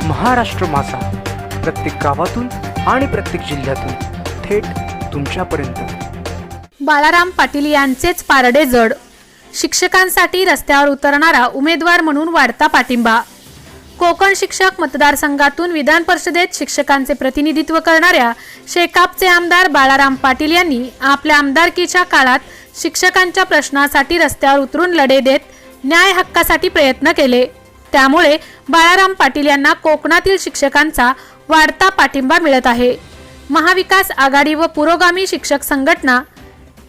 महाराष्ट्र माझा, प्रत्येक गावातून आणि प्रत्येक जिल्ह्यातून थेट तुमच्यापर्यंत। बाळाराम पाटील यांचेच पारडे जड, शिक्षकांसाठी रस्त्यावर उतरणारा उमेदवार म्हणून वाढता पाठिंबा। कोकण शिक्षक मतदारसंघातून विधान परिषदेत शिक्षकांचे प्रतिनिधित्व करणाऱ्या शेकापचे आमदार बाळाराम पाटील यांनी आपल्या आमदारकीच्या काळात शिक्षकांच्या प्रश्नासाठी रस्त्यावर उतरून लढे देत न्याय हक्कासाठी प्रयत्न केले। त्यामुळे बाळाराम पाटील यांना कोकणातील शिक्षकांचा वाढता पाठिंबा मिळत आहे। महाविकास आघाडी व पुरोगामी शिक्षक संघटना,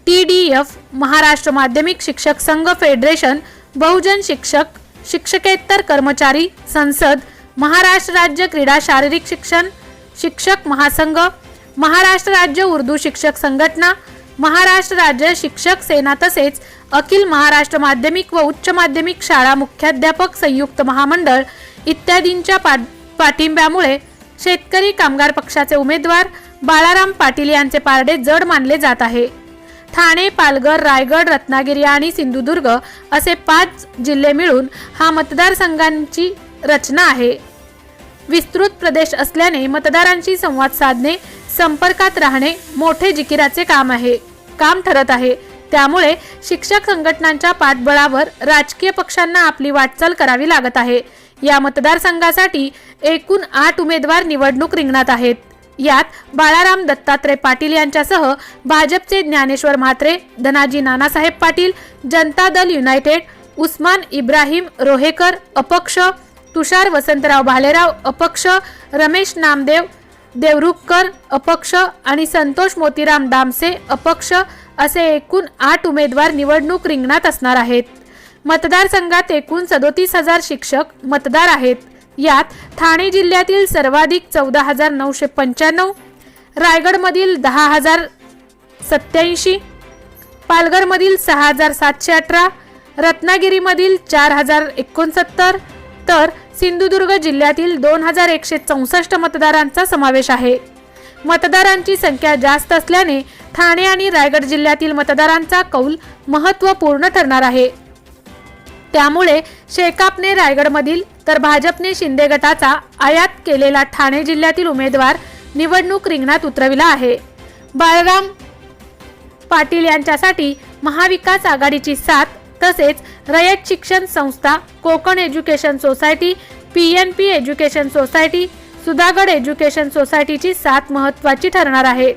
TDF, महाराष्ट्र माध्यमिक शिक्षक संघ फेडरेशन, बहुजन शिक्षक, शिक्षकेतर कर्मचारी संसद, महाराष्ट्र राज्य क्रीडा शारीरिक शिक्षण शिक्षक महासंघ, महाराष्ट्र राज्य उर्दू शिक्षक संघटना, महाराष्ट्र राज्य शिक्षक सेना तसेच अखिल महाराष्ट्र माध्यमिक व उच्च माध्यमिक शाळा मुख्याध्यापक संयुक्त महामंडळ इत्यादींच्या पाठिंब्यामुळे शेतकरी कामगार पक्षाचे उमेदवार बाळाराम पाटील यांचे पारडे जड मानले जात आहे। ठाणे, पालघर, रायगड, रत्नागिरी आणि सिंधुदुर्ग असे 5 जिल्हे मिळून हा मतदारसंघांची रचना आहे। विस्तृत प्रदेश असल्याने मतदारांशी संवाद साधणे, संपर्कात राहणे मोठे जिकिराचे काम ठरत आहे। त्यामुळे शिक्षक संघटनांच्या पाठबळावर राजकीय पक्षांना आपली वाटचाल करावी लागत आहे। या मतदारसंघासाठी एकूण 8 उमेदवार निवडणूक रिंगणात आहेत। यात बाळाराम दत्तात्रय पाटील यांच्यासह भाजपचे ज्ञानेश्वर म्हात्रे, धनाजी नानासाहेब पाटील, जनता दल युनायटेड, उस्मान इब्राहिम रोहेकर अपक्ष, तुषार वसंतराव भालेराव अपक्ष, रमेश नामदेव देवरुखकर अपक्ष आणि संतोष मोतीराम दामसे अपक्ष असे एकूण 8 उमेदवार निवडणूक रिंगणात असणार आहेत। मतदारसंघात एकूण 37,000 शिक्षक मतदार आहेत। यात ठाणे जिल्ह्यातील सर्वाधिक 14,995, रायगडमधील 10,087, पालघरमधील 6,718, रत्नागिरीमधील 4,069 तर सिंधुदुर्ग जिल्ह्यातील 2,164 मतदारांचा समावेश आहे। मतदारांची संख्या जास्त असल्याने ठाणे आणि रायगड जिल्ह्यातील मतदारांचा कौल महत्त्वपूर्ण ठरणार आहे। त्यामुळे शेकापने रायगडमधील तर भाजपने शिंदे गटाचा आयात केलेला ठाणे जिल्ह्यातील उमेदवार निवडणूक रिंगणात उतरविला आहे। बाळाराम पाटील यांच्यासाठी महाविकास आघाडीची साथ तसेच Rayat Shikshan Sanstha, Kokan education society, PNP education society, Sudhagad education सोसायटीची साथ महत्त्वाची ठरणार आहे।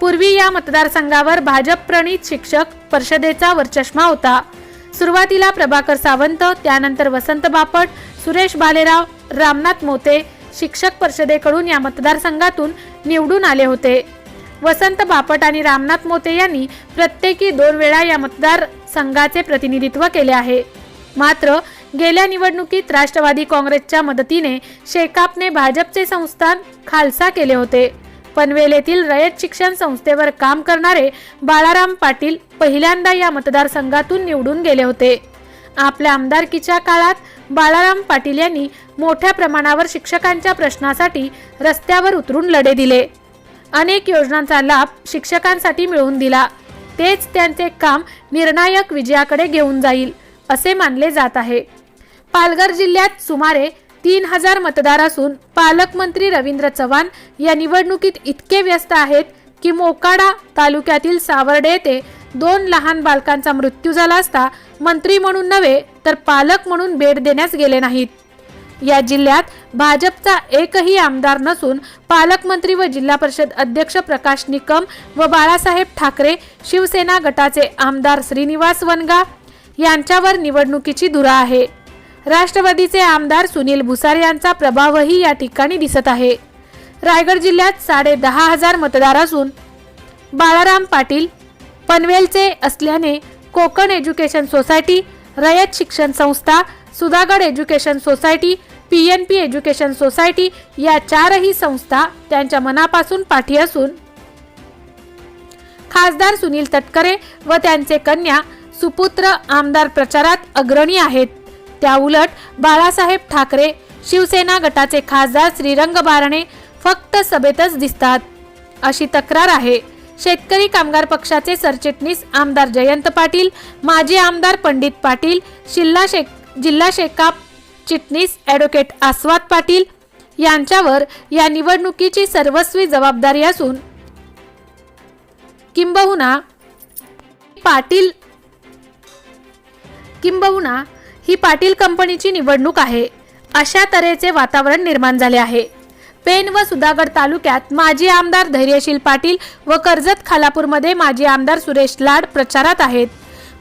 पूर्वी या मतदारसंघावर भाजप प्रणित शिक्षक परिषदेचा वरचष्मा होता। सुरुवातीला प्रभाकर सावंत, त्यानंतर वसंत बापट, सुरेश भालेराव, रामनाथ मोते शिक्षक परिषदेकडून या मतदारसंघातून निवडून आले होते। वसंत बापट आणि रामनाथ मोते यांनी प्रत्येकी 2 वेळा या मतदारसंघाचे प्रतिनिधित्व केले आहे। मात्र गेल्या निवडणुकीत राष्ट्रवादी काँग्रेसच्या मदतीने शेकापने भाजपचे संस्थान खालसा केले होते। पनवेल येथील रयत शिक्षण संस्थेवर काम करणारे बाळाराम पाटील पहिल्यांदा या मतदारसंघातून निवडून गेले होते। आपल्या आमदारकीच्या काळात बाळाराम पाटील यांनी मोठ्या प्रमाणावर शिक्षकांच्या प्रश्नासाठी रस्त्यावर उतरून लढे दिले। अनेक योजनांचा लाभ शिक्षकांसाठी मिळवून दिला। तेच त्यांचे काम निर्णायक विजयाकडे घेऊन जाईल असे मानले जात आहे। पालघर जिल्ह्यात सुमारे 3,000 मतदार असून पालकमंत्री रवींद्र चव्हाण या निवडणुकीत इतके व्यस्त आहेत की मोकाडा तालुक्यातील सावर्डे येथे 2 लहान बालकांचा मृत्यू झाला असता मंत्री म्हणून नव्हे तर पालक म्हणून भेट देण्यास गेले नाहीत। या जिल्ह्यात भाजपचा एकही आमदार नसून पालकमंत्री व जिल्हा परिषद अध्यक्ष प्रकाश निकम व बाळासाहेब ठाकरे शिवसेना गटाचे आमदार श्रीनिवास वनगा यांच्यावर निवडणुकीची धुरा आहे। राष्ट्रवादीचे आमदार सुनील भुसार यांचा प्रभावही या ठिकाणी दिसत आहे। रायगड जिल्ह्यात 10,500 मतदार असून बाळाराम पाटील पनवेलचे असल्याने कोकण एज्युकेशन सोसायटी, रयत शिक्षण संस्था, Sudhagad education society, PNP education society या 4ही संस्था त्यांच्या मनापासून पाठी असून खासदार सुनील तटकरे व त्यांचे कन्या सुपुत्र आमदार प्रचारात अग्रणी आहेत। त्याउलट बाळासाहेब ठाकरे शिवसेना गटाचे खासदार श्रीरंग बारणे फक्त सभेतच दिसतात अशी तक्रार आहे। शेतकरी कामगार पक्षाचे सरचिटणीस आमदार जयंत पाटील, माजी आमदार पंडित पाटील, जिल्हा शेकाप चिटणीस ॲडव्होकेट आस्वाद पाटील, यांच्यावर या निवडणुकीची सर्वस्वी जबाबदारी असून किंबहुना ही पाटील कंपनीची निवडणूक आहे अशा तऱ्हेचे वातावरण निर्माण झाले आहे। पेण व सुधागड तालुक्यात माजी आमदार धैर्यशील पाटील व कर्जत खालापूरमध्ये माजी आमदार सुरेश लाड प्रचारात आहेत।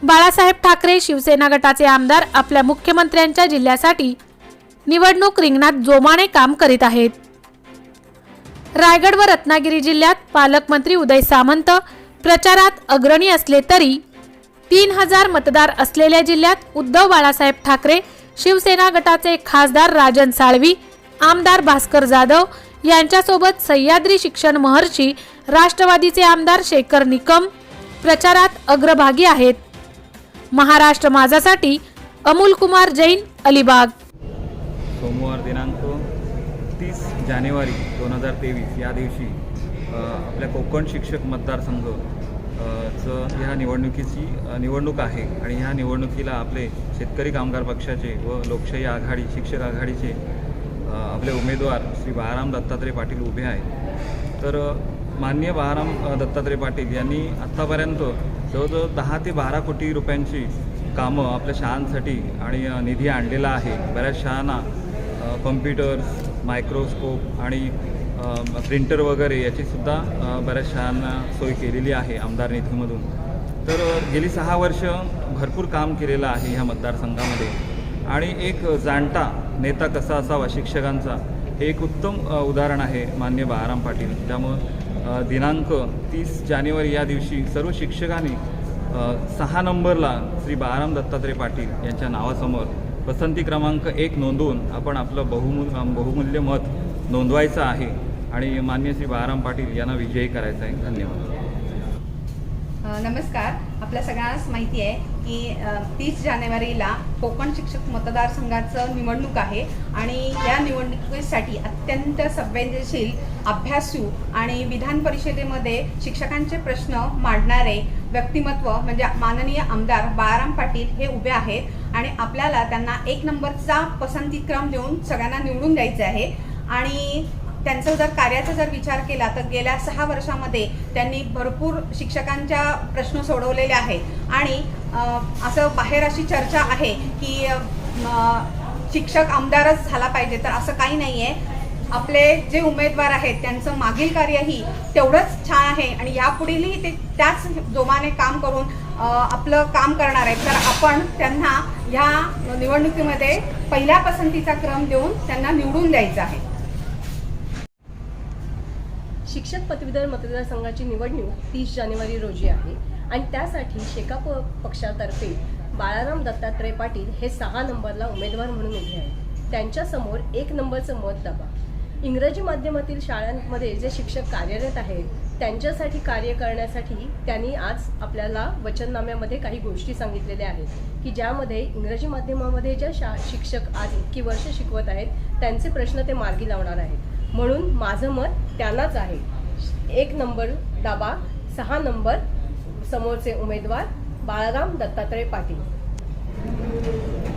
बाळासाहेब ठाकरे शिवसेना गटाचे आमदार आपल्या मुख्यमंत्र्यांच्या जिल्ह्यासाठी निवडणूक रिंगणात जोमाने काम करीत आहेत। रायगड व रत्नागिरी जिल्ह्यात पालकमंत्री उदय सामंत प्रचारात अग्रणी असले तरी 3000 मतदार असलेल्या जिल्ह्यात उद्धव बाळासाहेब ठाकरे शिवसेना गटाचे खासदार राजन साळवी, आमदार भास्कर जाधव यांच्यासोबत सह्याद्री शिक्षण महर्षी राष्ट्रवादीचे आमदार शेखर निकम प्रचारात अग्रभागी आहेत। महाराष्ट्र माझासाठी अमोल कुमार जैन, अलिबाग। सोमवार दिनांक 30 जानेवारी 2023 या दिवशी आपल्या कोकण शिक्षक मतदारसंघ ह्या निवडणुकीची निवडणूक आहे आणि ह्या निवडणुकीला आपले शेतकरी कामगार पक्षाचे व लोकशाही आघाडी शिक्षक आघाडीचे आपले उमेदवार श्री बाळाराम दत्तात्रय पाटील उभे आहेत। तर माननीय बाळाराम दत्तात्रय पाटील यांनी आत्तापर्यंत जवळजवळ 10 ते 12 कोटी रुपयांची कामं आपल्या शाळांसाठी आणि निधी आणलेला आहे। बऱ्याच शाळांना कम्प्युटर्स, मायक्रोस्कोप आणि प्रिंटर वगैरे याचीसुद्धा बऱ्याच शाळांना सोय केलेली आहे आमदार निधीमधून। तर गेली 6 वर्ष भरपूर काम केलेलं आहे ह्या मतदारसंघामध्ये आणि एक जाणता नेता कसा असावा शिक्षकांचा हे एक उत्तम उदाहरण आहे माननीय बाळाराम पाटील। त्यामुळं दिनांक 30 जानेवारी या दिवशी सर्व शिक्षकांनी 6 नंबरला श्री बाळाराम दत्तात्रय पाटील यांच्या नावासमोर पसंती क्रमांक 1 नोंदवून आपण आपलं बहुमूल्य मत नोंदवायचं आहे आणि माननीय श्री बाळाराम पाटील यांना विजयी करायचं आहे। धन्यवाद। नमस्कार। आपल्या सगळ्यांनाच माहिती आहे की 30 जानेवारीला कोकण शिक्षक मतदारसंघाचं निवडणूक आहे आणि या निवडणुकीसाठी अत्यंत संवेदनशील, अभ्यासू आणि विधान परिषदेमध्ये शिक्षकांचे प्रश्न मांडणारे व्यक्तिमत्व म्हणजे माननीय आमदार बाळाराम पाटील हे उभे आहेत आणि आपल्याला त्यांना 1 नंबरचा पसंतीक्रम देऊन सगळ्यांना निवडून द्यायचे आहे। आणि त्यांचं जर कार्याचा जर विचार केला तर गेल्या 6 वर्षामध्ये त्यांनी भरपूर शिक्षकांच्या प्रश्न सोडवलेले आहेत आणि असं बाहेर अशी चर्चा आहे की शिक्षक आमदारच झाला पाहिजे, तर असं काही नाही आहे। आपले जे उमेदवार आहेत त्यांचं मागील कार्यही तेवढंच छान आहे आणि यापुढेही ते त्याच जोमाने काम करून आपलं काम करणार आहे। तर आपण त्यांना ह्या निवडणुकीमध्ये पहिल्या पसंतीचा क्रम देऊन त्यांना निवडून द्यायचं आहे। शिक्षक पदवीधर मतदारसंघाची निवडणूक 30 जानेवारी रोजी आहे आणि त्यासाठी शेकाप पक्षातर्फे बाळाराम दत्तात्रय पाटील हे 6 नंबरला उमेदवार म्हणून उभे आहेत। त्यांच्यासमोर 1 नंबरचं मत दाबा। इंग्रजी माध्यमातील शाळांमध्ये जे शिक्षक कार्यरत आहेत त्यांच्यासाठी कार्य करण्यासाठी त्यांनी आज आपल्याला वचननाम्यामध्ये काही गोष्टी सांगितलेल्या आहेत की ज्यामध्ये इंग्रजी माध्यमामध्ये ज्या शिक्षक आज इतकी वर्ष शिकवत आहेत त्यांचे प्रश्न ते मार्गी लावणार आहेत। म्हणून माझं मत त्यांनाच आहे। 1 नंबर दाबा, 6 नंबर समोरचे उमेदवार बाळाराम दत्तात्रय पाटील।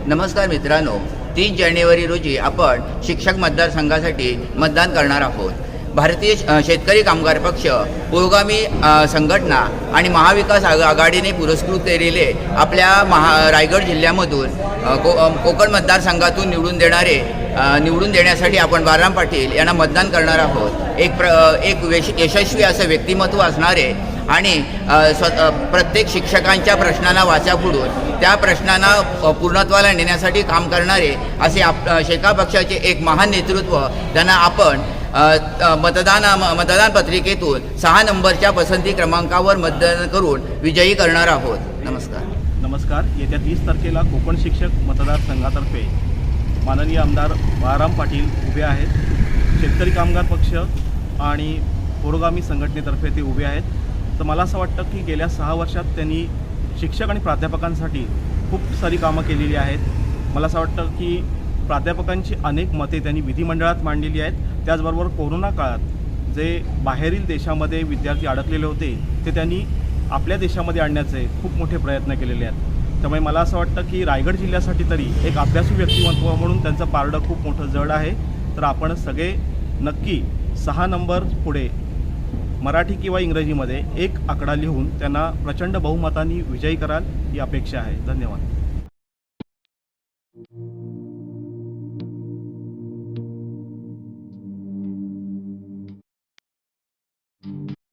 नमस्कार मित्रांनो, 30 जानेवारी रोजी आपण शिक्षक मतदारसंघासाठी मतदान करणार आहोत। भारतीय शेतकरी कामगार पक्ष, पुरोगामी संघटना आणि महाविकास आघाडीने पुरस्कृत केलेले आपल्या रायगड जिल्ह्यामधून कोकण मतदारसंघातून निवडून देण्यासाठी आपण बाळाराम पाटील यांना मतदान करणार आहोत। एक यशस्वी असं व्यक्तिमत्व असणारे आणि प्रत्येक शिक्षकांच्या प्रश्नांना वाचा फोडून त्या प्रश्नांना पूर्णत्वाला नेण्यासाठी काम करणारे असे शेका पक्षाचे एक महान नेतृत्व त्यांना आपण मतदान पत्रिकेतून 6 नंबरच्या पसंती क्रमांकावर मतदान करून विजयी करणार आहोत। नमस्कार। येत्या 30 तारखेला कोकण शिक्षक मतदारसंघातर्फे माननीय आमदार बाळाराम पाटील उभे आहेत। शेतकरी कामगार पक्ष आणि पुरोगामी संघटनेतर्फे ते उभे आहेत। तर मला असं वाटतं की गेल्या 6 वर्षात त्यांनी शिक्षक आणि प्राध्यापकांसाठी खूप सारी कामं केलेली आहेत। मला असं वाटतं की प्राध्यापकांची अनेक मते त्यांनी विधिमंडळात मांडलेली आहेत। त्याचबरोबर कोरोना काळात जे बाहेरील देशामध्ये विद्यार्थी अडकलेले होते ते त्यांनी आपल्या देशामध्ये आणण्याचे खूप मोठे प्रयत्न केलेले आहेत। त्यामुळे मला असं वाटतं की रायगड जिल्ह्यासाठी तरी एक अभ्यासू व्यक्तिमत्व म्हणून त्यांचं पारडं खूप मोठं जड आहे। तर आपण सगळे नक्की 6 नंबर पुढे मराठी किंवा इंग्रजीमध्ये एक आकडा लिहून त्यांना प्रचंड बहुमतांनी विजयी कराल ही अपेक्षा आहे. धन्यवाद.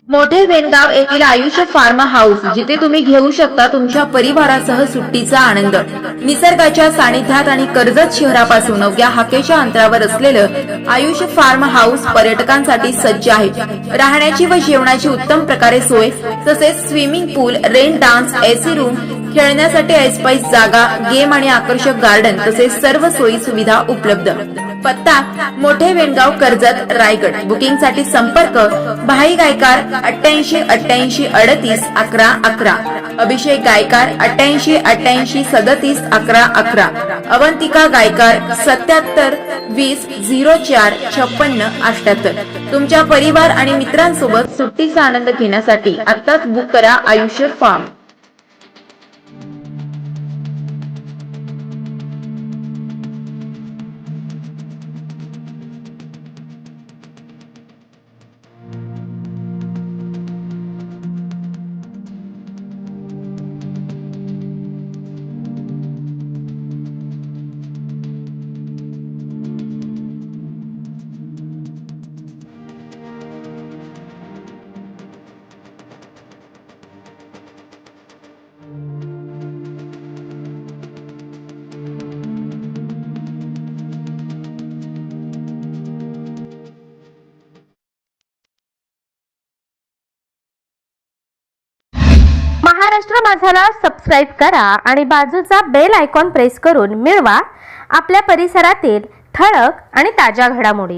मोठे वेणगाव येथील आयुष फार्म हाऊस, जिथे तुम्ही घेऊ शकता तुमच्या परिवारासह सुट्टीचा आनंद. निसर्गाच्या सानिध्यात आणि कर्जत शहरापासून अवघ्या हाकेच्या अंतरावर असलेलं आयुष फार्म हाऊस पर्यटकांसाठी सज्ज आहे. राहण्याची व जेवणाची उत्तम प्रकारे सोय, तसेच स्विमिंग पूल, रेन डान्स, एसी रूम, खेळण्यासाठी ऐसपैस जागा, गेम आणि आकर्षक गार्डन तसेच सर्व सोयी सुविधा उपलब्ध. पत्ता मोठे वेणगाव, कर्जत, रायगड. बुकिंगसाठी संपर्क भाई गायकार 88 88 38 11 11, अभिषेक गायकार 88 88 37 11 11, अवंतिका गायकार 77 20 04 56 78. तुमच्या परिवार आणि मित्रांसोबत सुट्टीचा आनंद घेण्यासाठी आत्ताच बुक करा आयुष फार्म. महाराष्ट्र माझाला सबस्क्राईब करा आणि बाजूचा बेल आयकॉन प्रेस करून मिळवा आपल्या परिसरातील ठळक आणि ताज्या घडामोडी.